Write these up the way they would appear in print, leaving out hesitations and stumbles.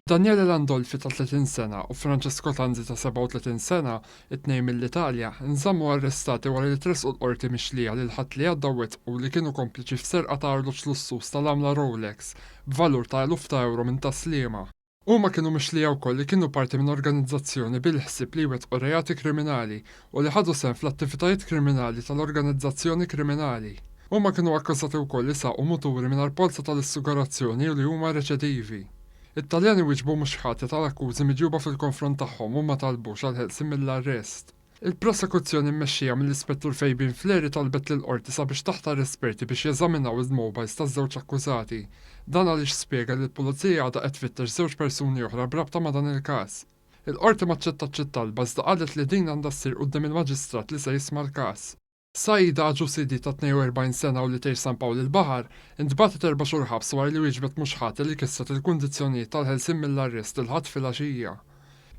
Daniele Landolfi ta' 30 sena u Francesco Tanzi ta' 37 sena, it-tnejn mill-Italja, nżammu arrestati wara li tresqu l-qorti mixlija lil ħadd li għaddawet u li kienu kompliċi f'serqa ta' arloġġ lussus tal-għamla Rolex b'valur ta' eluf ta' euro minn taslima. Huma kienu mixlija wkoll li kienu parti minn organizzazzjoni bil-ħsieb li wettqu reati kriminali u li ħadu sehem fl-attivitajiet kriminali tal-organizzazzjoni kriminali. Huma kienu akkużati wkoll li saqgħu muturi mingħajr polza tal-assigurazzjoni u li huma reċedivi. It-Taljani wieġbu mhux ħati tal-akkużi miġjuba fil-konfront tagħhom u ma talbux għal ħelsien mill-arrest. Il-prosekuzzjoni mmexxija mill-Ispettur Fejbin Fleri talbet lill-qorti sabiex taħtar esperti biex jeżaminaw il-mobiles taż-żewġ akkużati. Dan għaliex spjega li l-pulizija għadha qed tfittex żewġ persuni oħra brabta ma' dan il-każ. Il-qorti ma ċċettax it-talba iżda qalet li din għandha ssir quddiem il-maġistrat li se jisma' l-każ. Sajda Ġusidi ta' 42 sena u li tgħix San Pawl il-Baħar intbagħtet 4 xhur ħabs wara li wieġbet mhux ħati li kisset il-kundizzjonijiet tal-ħelsien mill-arrest il-ħadd filgħaxija.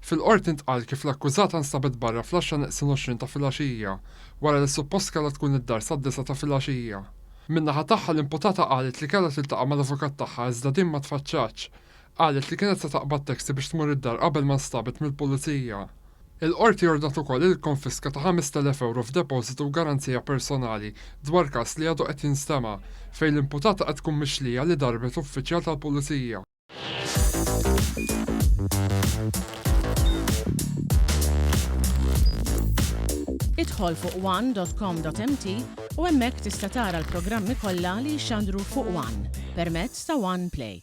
Fil-qorti intqal kif l-akkużata nstabet barra fl-10:20 ta' filgħaxija wara li suppost kellha tkun id-dar sad-9 ta' filgħaxija. Min-naħa tagħha l-imputata qalet li kellha tiltaqa' mal-avukat tagħha iżda din ma tfaċċax. Qalet li kienet se taqbad taxi biex tmur id-dar qabel ma nstabet mill-pulizija. Il-qorti jordat ukoll il-konfiska ta' 5,000 euro f'depożitu u garanzija personali dwar każ li għadu qed jinstema' fejn l-imputata qed tkun mixlija li darbet uffiċjal tal-pulizija. Idħol fuq one.com.mt u hemmhekk tista' tara l-programmi kollha li jxandru fuq One permezz ta' One Play.